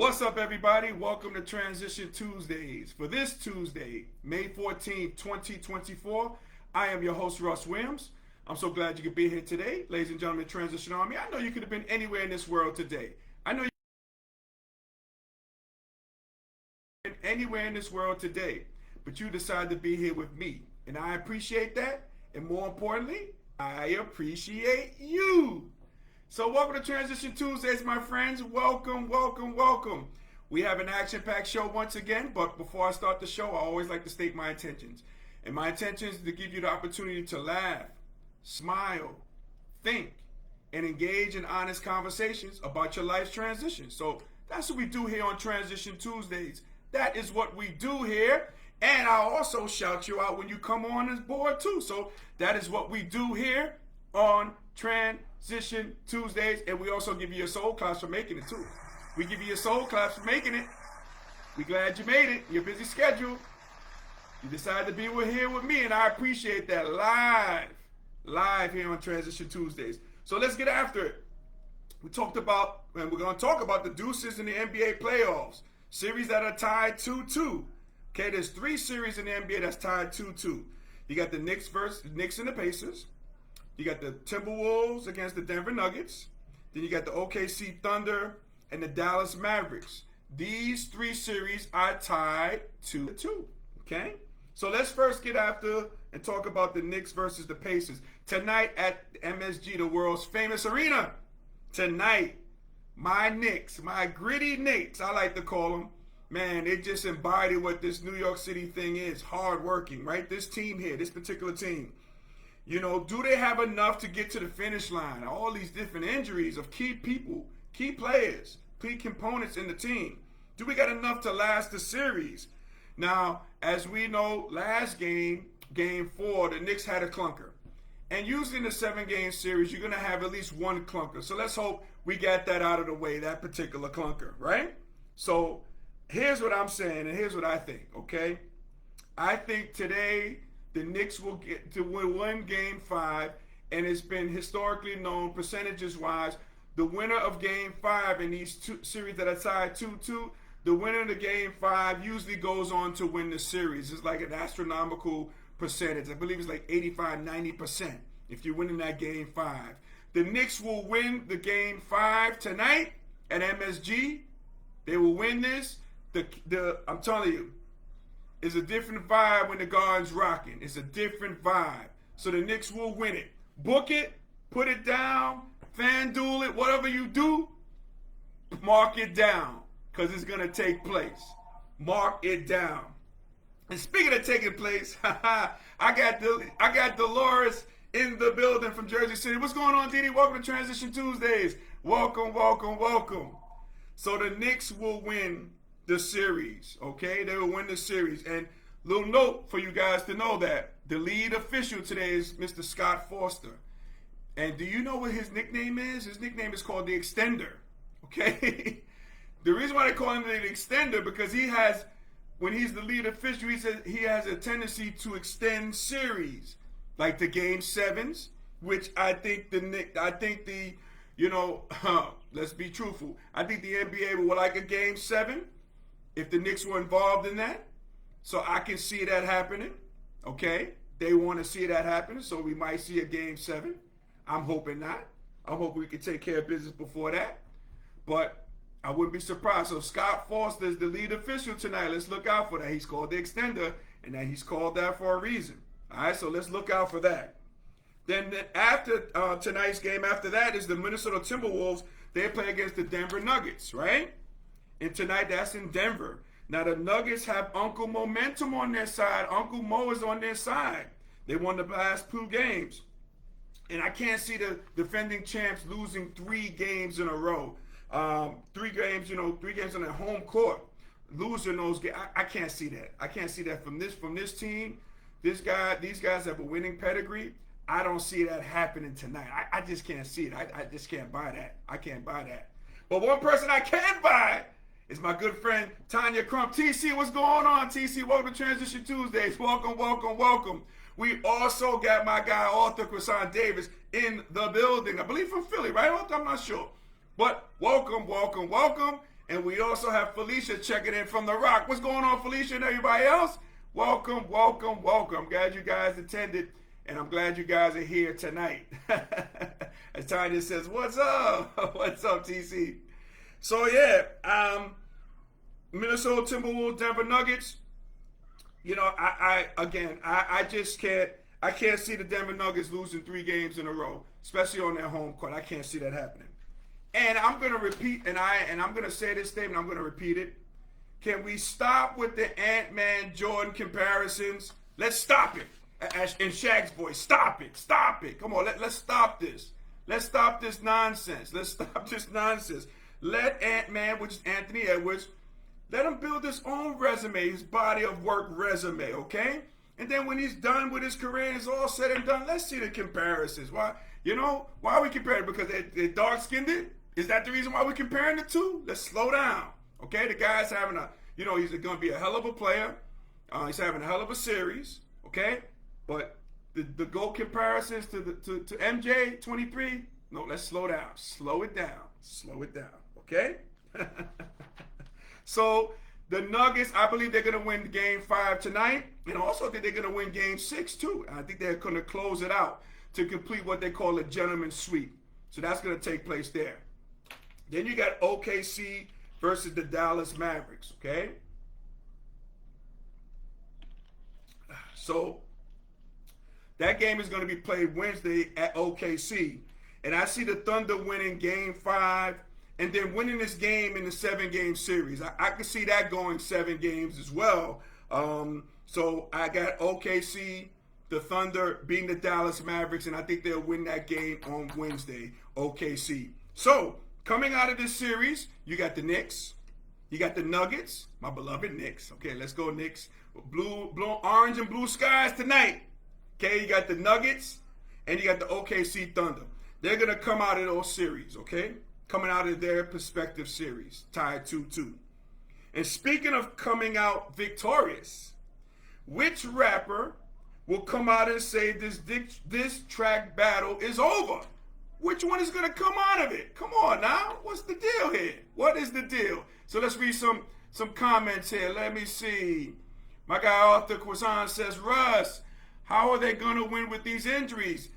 What's up, everybody? Welcome to Transition Tuesdays. For this Tuesday, May 14th, 2024, I am your host, Russ Williams. I'm so glad you could be here today. Ladies and gentlemen, Transition Army, I know you could have been anywhere in this world today. I know you could have been anywhere in this world today, but you decided to be here with me. And I appreciate that. And more importantly, I appreciate you. So welcome to Transition Tuesdays, my friends. Welcome, welcome, welcome. We have an action-packed show once again, but before I start the show, I always like to state my intentions. And my intentions is to give you the opportunity to laugh, smile, think, and engage in honest conversations about your life's transition. So that's what we do here on Transition Tuesdays. That is what we do here. And I'll also shout you out when you come on this board too. So that is what we do here on Transition Tuesdays, and we also give you your soul claps for making it too. We give you your soul claps for making it. We glad you made it. Your busy schedule. You decided to be here with me, and I appreciate that. Live here on Transition Tuesdays. So let's get after it. We talked about, and we're going to talk about the Deuces in the NBA playoffs. Series that are tied 2-2. Okay, there's 3 series in the NBA that's tied 2-2. You got the Knicks and the Pacers. You got the Timberwolves against the Denver Nuggets. Then you got the OKC Thunder and the Dallas Mavericks. These 3 series are tied 2-2. Okay? So let's first get after and talk about the Knicks versus the Pacers. Tonight at MSG, the world's famous arena. Tonight, my Knicks, my gritty Knicks, I like to call them. Man, they just embody what this New York City thing is. Hard-working, right? This team here, this particular team. You know, do they have enough to get to the finish line? All these different injuries of key people, key players, key components in the team. Do we got enough to last the series? Now, as we know, last game, game 4, the Knicks had a clunker. And usually in the 7-game series, you're going to have at least one clunker. So let's hope we got that out of the way, that particular clunker, right? So here's what I'm saying, and here's what I think, okay? I think today the Knicks will get to win Game 5, and it's been historically known, percentages-wise, the winner of Game 5 in these 2 series that are tied 2-2, the winner of the Game 5 usually goes on to win the series. It's like an astronomical percentage. I believe it's like 85-90% if you win in that Game 5. The Knicks will win the Game 5 tonight at MSG. They will win this. I'm telling you, it's a different vibe when the Garden's rocking. It's a different vibe. So the Knicks will win it. Book it, put it down, FanDuel it, whatever you do, mark it down because it's going to take place. Mark it down. And speaking of taking place, I got Dolores in the building from Jersey City. What's going on, Didi? Welcome to Transition Tuesdays. Welcome, welcome, welcome. So the Knicks will win the series, okay? They will win the series. And little note for you guys to know that the lead official today is Mr. Scott Foster. And do you know what his nickname is? His nickname is called the Extender, okay? The reason why they call him the Extender because he has, when he's the lead official, he has a tendency to extend series, like the Game 7s, which I think let's be truthful. I think the NBA would like a Game 7 if the Knicks were involved in that. So I can see that happening, okay? They want to see that happen, so we might see a Game 7. I'm hoping not. I'm hoping we can take care of business before that. But I wouldn't be surprised. So Scott Foster is the lead official tonight. Let's look out for that. He's called the Extender, and that he's called that for a reason. All right, so let's look out for that. Then after tonight's game, after that is the Minnesota Timberwolves. They play against the Denver Nuggets, right? And tonight, that's in Denver. Now, the Nuggets have Uncle Momentum on their side. Uncle Mo is on their side. They won the last 2 games. And I can't see the defending champs losing 3 games in a row. 3 games, 3 games on their home court. Losing those games. I can't see that. I can't see that from this team. These guys have a winning pedigree. I don't see that happening tonight. I just can't see it. I just can't buy that. I can't buy that. But one person I can buy is my good friend Tanya Crump. TC, what's going on, TC? Welcome to Transition Tuesdays. Welcome, welcome, welcome. We also got my guy, Arthur Croissant Davis, in the building. I believe from Philly, right, Arthur? I'm not sure. But welcome, welcome, welcome. And we also have Felicia checking in from The Rock. What's going on, Felicia, and everybody else? Welcome, welcome, welcome. I'm glad you guys attended, and I'm glad you guys are here tonight. As Tanya says, what's up? What's up, TC? So, yeah, Minnesota Timberwolves, Denver Nuggets. You know, I just can't see the Denver Nuggets losing 3 games in a row, especially on their home court. I can't see that happening. And I'm going to repeat, and I'm going to say this statement, I'm going to repeat it. Can we stop with the Ant-Man Jordan comparisons? Let's stop it. In Shaq's voice, stop it. Stop it. Come on, let's stop this. Let's stop this nonsense. Let's stop this nonsense. Let Ant-Man, which is Anthony Edwards, let him build his own resume, his body of work resume, okay? And then when he's done with his career and it's all said and done, let's see the comparisons. Why? You know, why are we comparing? Because they're dark-skinned? Is that the reason why we're comparing the two? Let's slow down, okay? The guy's having he's going to be a hell of a player. He's having a hell of a series, okay? But the GOAT comparisons to MJ 23, no, let's slow down. Slow it down. Slow it down, okay? So the Nuggets, I believe they're going to win Game 5 tonight, and also I think they're going to win Game 6 too. And I think they're going to close it out to complete what they call a gentleman's sweep. So that's going to take place there. Then you got OKC versus the Dallas Mavericks, okay? So that game is going to be played Wednesday at OKC. And I see the Thunder winning Game 5 and then winning this game in the 7-game series. I can see that going 7 games as well. So I got OKC, the Thunder beating the Dallas Mavericks, and I think they'll win that game on Wednesday, OKC. So coming out of this series, you got the Knicks, you got the Nuggets, my beloved Knicks. Okay, let's go Knicks. Blue, orange and blue skies tonight. Okay, you got the Nuggets and you got the OKC Thunder. They're going to come out of those series, okay? Coming out of their respective series, tied 2-2. And speaking of coming out victorious, which rapper will come out and say this track battle is over? Which one is going to come out of it? Come on now. What's the deal here? What is the deal? So let's read some comments here. Let me see. My guy Arthur Quazan says, Russ, how are they going to win with these injuries?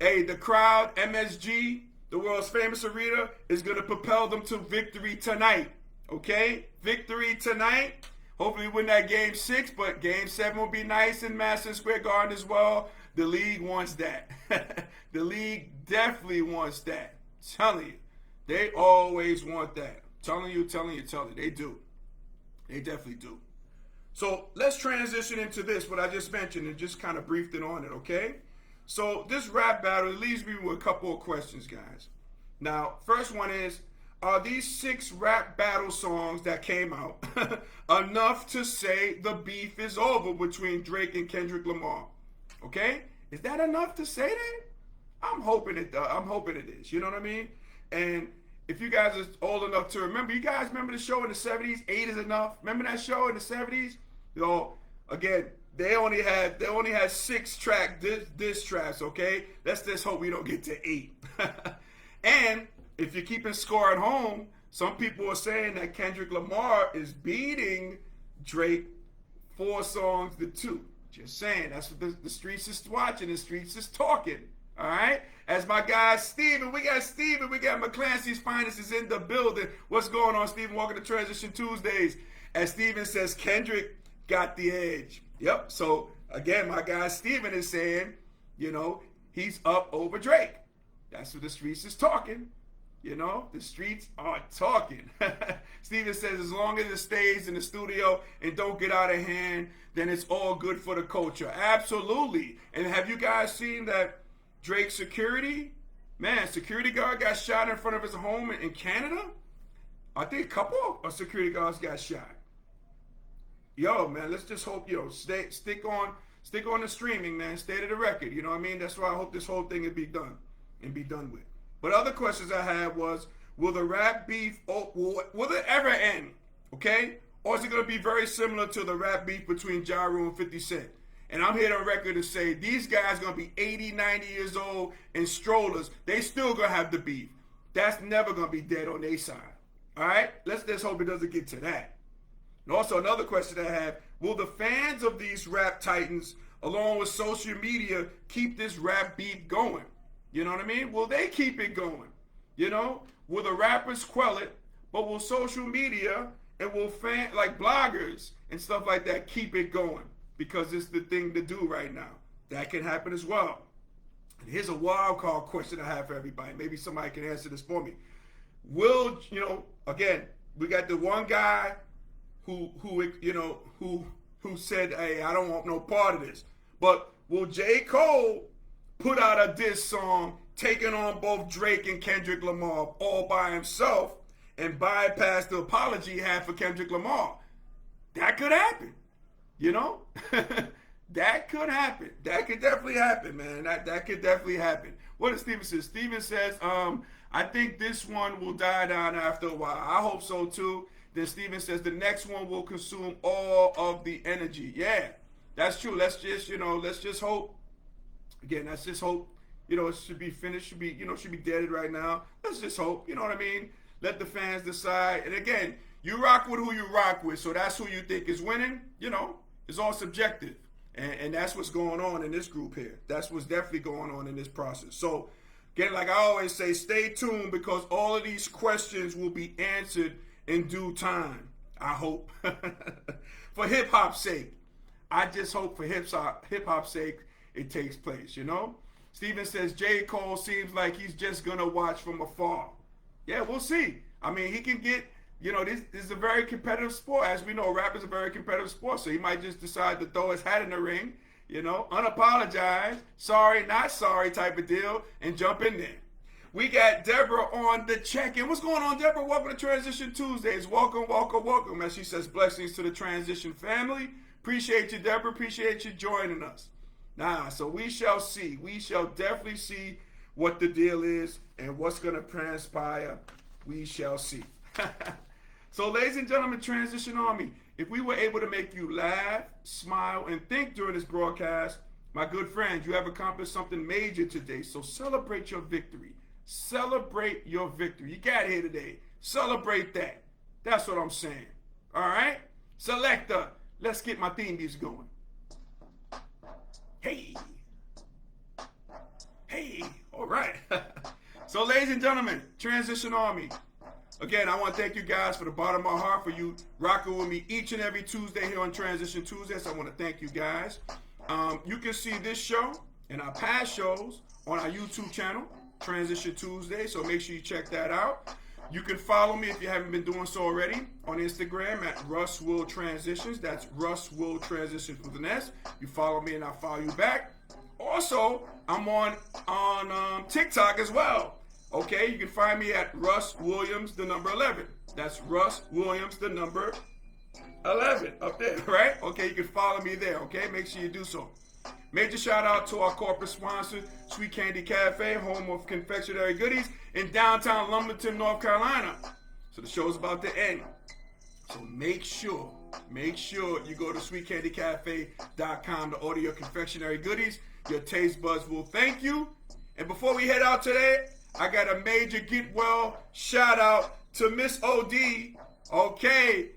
Hey, the crowd, MSG, the world's famous arena, is going to propel them to victory tonight. Okay? Victory tonight. Hopefully win that Game 6, but Game 7 will be nice in Madison Square Garden as well. The league wants that. The league definitely wants that. Telling you. They always want that. Telling you. They do. They definitely do. So let's transition into this, what I just mentioned, and just kind of briefed it on it, okay? So this rap battle leaves me with a couple of questions, guys. Now, first one is, are these 6 rap battle songs that came out enough to say the beef is over between Drake and Kendrick Lamar? Okay? Is that enough to say that? I'm hoping it does. I'm hoping it is. You know what I mean? And if you guys are old enough to remember, you guys remember the show in the 70s, 8 is Enough? Remember that show in the 70s? You know, again, they only had 6 diss tracks, okay? Let's just hope we don't get to 8. And if you're keeping score at home, some people are saying that Kendrick Lamar is beating Drake 4 songs to 2. Just saying. That's what the streets is watching. The streets is talking. All right? As my guy Steven, we got McClancy's Finest is in the building. What's going on, Steven? Welcome to Transition Tuesdays. As Steven says, Kendrick got the edge. Yep. So, again, my guy Steven is saying, you know, he's up over Drake. That's what the streets is talking. You know, the streets are talking. Steven says, as long as it stays in the studio and don't get out of hand, then it's all good for the culture. Absolutely. And have you guys seen that Drake's security guard got shot in front of his home in Canada? I think a couple of security guards got shot. Yo, man, let's just hope, stick on the streaming, man. Stay to the record. You know what I mean? That's why I hope this whole thing will be done with. But other questions I had was, will the rap beef, will it ever end? Okay? Or is it going to be very similar to the rap beef between Ja Rule and 50 Cent? And I'm here on record to say these guys going to be 80, 90 years old and strollers. They still going to have the beef. That's never going to be dead on their side. All right, let's hope it doesn't get to that. And also another question I have, will the fans of these rap titans, along with social media, keep this rap beat going? You know what I mean? Will they keep it going? You know, will the rappers quell it, but will social media and will fan, like bloggers and stuff like that, keep it going? Because it's the thing to do right now. That can happen as well. And here's a wild card question I have for everybody. Maybe somebody can answer this for me. Will, you know, again, we got the one guy who said, hey, I don't want no part of this. But will J. Cole put out a diss song taking on both Drake and Kendrick Lamar all by himself and bypass the apology he had for Kendrick Lamar? That could happen, you know? That could happen. That could definitely happen, man. That could definitely happen. What does Steven say? Steven says, I think this one will die down after a while. I hope so too. Then Steven says the next one will consume all of the energy. Yeah, that's true. Let's just hope. Again, let's just hope. You know, it should be finished. Should be deaded right now. Let's just hope. You know what I mean? Let the fans decide. And again, you rock with who you rock with. So that's who you think is winning. You know, it's all subjective. And that's what's going on in this group here. That's what's definitely going on in this process. So, again, like I always say, stay tuned because all of these questions will be answered in due time, I hope. For hip-hop's sake. I just hope for hip-hop's sake it takes place, you know? Steven says, J. Cole seems like he's just going to watch from afar. Yeah, we'll see. I mean, he can get... You know, this is a very competitive sport. As we know, rap is a very competitive sport. So he might just decide to throw his hat in the ring, you know, unapologize, sorry, not sorry type of deal, and jump in there. We got Deborah on the check-in. What's going on, Deborah? Welcome to Transition Tuesdays. Welcome, welcome, welcome. As she says, blessings to the Transition family. Appreciate you, Deborah. Appreciate you joining us. So we shall see. We shall definitely see what the deal is and what's going to transpire. We shall see. So, ladies and gentlemen, Transition Army, if we were able to make you laugh, smile, and think during this broadcast, my good friends, you have accomplished something major today. So celebrate your victory. Celebrate your victory. You got here today. Celebrate that. That's what I'm saying. All right? Selector, let's get my theme music going. Hey. Hey. All right. So, ladies and gentlemen, Transition Army, again, I want to thank you guys for the bottom of my heart for you rocking with me each and every Tuesday here on Transition Tuesdays. I want to thank you guys. You can see this show and our past shows on our YouTube channel, Transition Tuesday, so make sure you check that out. You can follow me if you haven't been doing so already on Instagram at Russ Will Transitions. That's Russ Will Transitions with an S. You follow me and I'll follow you back. Also, I'm on TikTok as well. Okay, you can find me at Russ Williams, the number 11. That's Russ Williams, the number 11 up there, right? Okay, you can follow me there, okay? Make sure you do so. Major shout out to our corporate sponsor, Sweet Candy Cafe, home of confectionery goodies in downtown Lumberton, North Carolina. So the show's about to end. So make sure you go to sweetcandycafe.com to order your confectionery goodies. Your taste buds will thank you. And before we head out today, I got a major get well shout out to Miss OD, okay,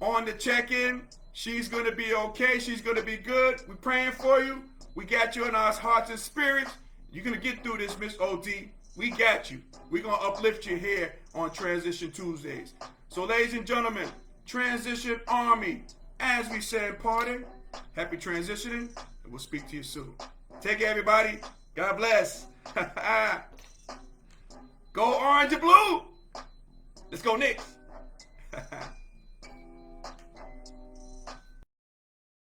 on the check-in. She's going to be okay. She's going to be good. We're praying for you. We got you in our hearts and spirits. You're going to get through this, Miss OD. We got you. We're going to uplift you here on Transition Tuesdays. So, ladies and gentlemen, Transition Army, as we say in parting, happy transitioning, and we'll speak to you soon. Take care, everybody. God bless. Go orange and blue. Let's go Knicks.